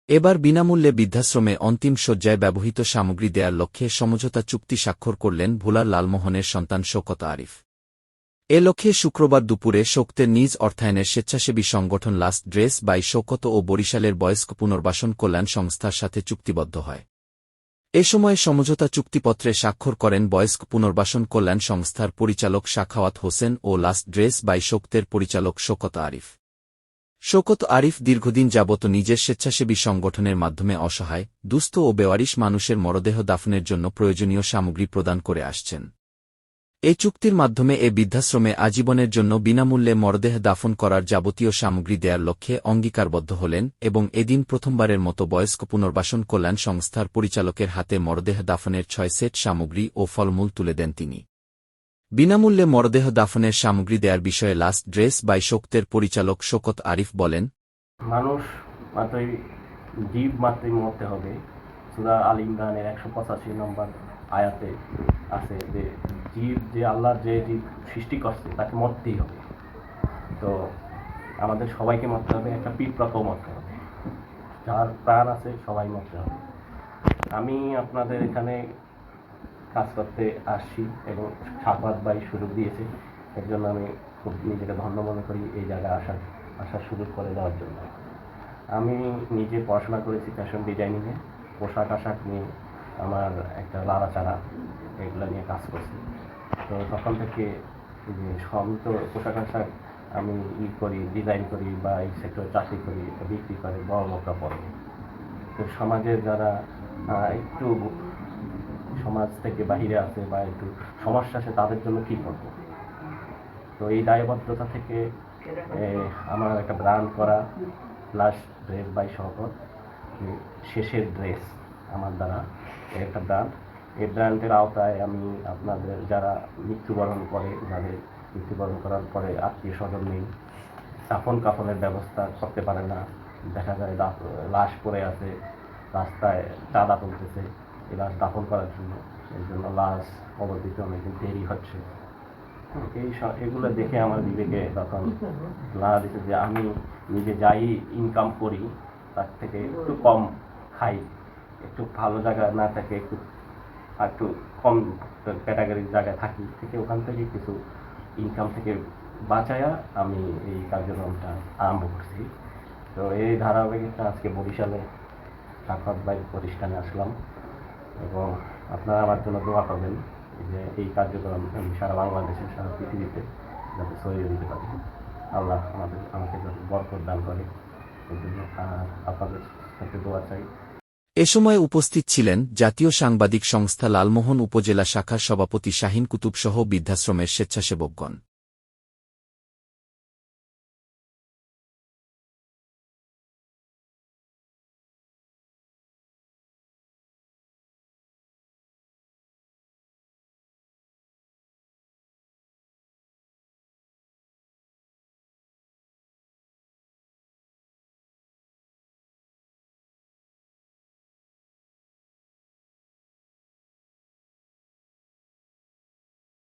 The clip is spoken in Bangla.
এবার বিনামূল্যে বৃদ্ধাশ্রমে অন্তিম শয্যায় ব্যবহৃত সামগ্রী দেয়ার লক্ষ্যে সমঝোতা চুক্তি স্বাক্ষর করলেন ভোলার লালমোহনের সন্তান শওকত আরিফ। এ লক্ষ্যে শুক্রবার দুপুরে শওকতের নিজ অর্থায়নের স্বেচ্ছাসেবী সংগঠন লাস্ট ড্রেস বাই শওকত ও বরিশালের বয়স্ক পুনর্বাসন কল্যাণ সংস্থার সাথে চুক্তিবদ্ধ হয়। এ সময় সমঝোতা চুক্তিপত্রে স্বাক্ষর করেন বয়স্ক পুনর্বাসন কল্যাণ সংস্থার পরিচালক সাখাওয়াত হোসেন ও লাস্ট ড্রেস বাই শওকতের পরিচালক শওকত আরিফ। শওকত আরিফ দীর্ঘদিন যাবত নিজের স্বেচ্ছাসেবী সংগঠনের মাধ্যমে অসহায়, দুস্থ ও বেওয়ারিশ মানুষের মরদেহ দাফনের জন্য প্রয়োজনীয় সামগ্রী প্রদান করে আসছেন। এই চুক্তির মাধ্যমে এ বৃদ্ধাশ্রমে আজীবনের জন্য বিনামূল্যে মরদেহ দাফন করার যাবতীয় সামগ্রী দেয়ার লক্ষ্যে অঙ্গীকারবদ্ধ হলেন এবং এদিন প্রথমবারের মতো বয়স্ক পুনর্বাসন কল্যাণ সংস্থার পরিচালকের হাতে মরদেহ দাফনের ৬ সেট সামগ্রী ও ফলমূল তুলে দেন তিনি। বিনামূল্যে মরদেহ দাফনের সামগ্রী দেয়ার বিষয়ে লাস্ট ড্রেস বাই শওকতের পরিচালক শওকত আরিফ বলেন, মানুষ মাত্রই জীব মাত্রই মরতে হবে। সূরা আল ইমরানের ১৮৫ নম্বর আয়াতে আছে যে জীব, যে আল্লাহর যে জীব সৃষ্টি করছে তাকে মরতেই হবে। তো আমাদের সবাইকে মরতে হবে, একটা পিঁপড়াকেও মরতে হবে, যার প্রাণ আছে সবাই মরতে হবে। আমি আপনাদের এখানে কাজ করতে আসছি এবং সাখাওয়াত ভাই সুযোগ দিয়েছে, এর জন্য আমি খুব নিজেকে ধন্য মনে করি এই জায়গায় আসার সুযোগ করে দেওয়ার জন্য। আমি নিজে পড়াশোনা করেছি ফ্যাশন ডিজাইনিংয়ে, পোশাক আশাক নিয়ে আমার একটা লাড়াচাড়া এগুলো নিয়ে কাজ করছি। তো তখন থেকে যে তো পোশাক আশাক আমি করি, ডিজাইন করি বা এই সেক্টরে চাকরি করি, বিক্রি করে বড় লোকরা পড়ে। তো সমাজের যারা একটু সমাজ থেকে বাহিরে আছে বা একটু সমস্যা আছে তাদের জন্য কী করবো, তো এই দায়বদ্ধতা থেকে আমার একটা ব্র্যান্ড করা লাস্ট ড্রেস বাই শওকত, শেষের ড্রেস আমার দ্বারা একটা ব্র্যান্ড। এই ব্র্যান্ডের আওতায় আমি আপনাদের যারা মৃত্যুবরণ করে, যাদের মৃত্যুবরণ করার পরে আত্মীয় স্বজন নেই, দাফন কাফনের ব্যবস্থা করতে পারে না, দেখা যায় লাশ পড়ে আছে রাস্তায়, চাঁদা তুলতেছে এই লাশ দাফন করার জন্য, এই জন্য লাশ কবর দিতে অনেকদিন দেরি হচ্ছে। এগুলো দেখে আমার বিবেকে তখন লাগা দিচ্ছে যে আমি নিজে যাই ইনকাম করি তার থেকে একটু কম খাই, একটু ভালো জায়গা না থাকে, একটু কম ক্যাটাগরির জায়গায় থাকি, থেকে ওখান থেকে কিছু ইনকাম থেকে বাঁচায়া আমি এই কার্যক্রমটা আরম্ভ করছি। তো এই ধারাবাহিকতা আজকে বরিশালে সাখাওয়াত ভাই প্রতিষ্ঠানে আসলাম এবং আপনারা আমার জন্য দোয়া করবেন যে এই কার্যক্রম আমি সারা বাংলাদেশে, সারা পৃথিবীতে যাতে ছড়িয়ে দিতে পারি। আল্লাহ আমাকে যাতে বরকত দান করে, এই জন্য আপনাদের সাথে দোয়া চাই। এ সময় উপস্থিত ছিলেন জাতীয় সাংবাদিক সংস্থা লালমোহন উপজেলা শাখার সভাপতি শাহীন কুতুব সহ বৃদ্ধাশ্রমের স্বেচ্ছাসেবকগণ।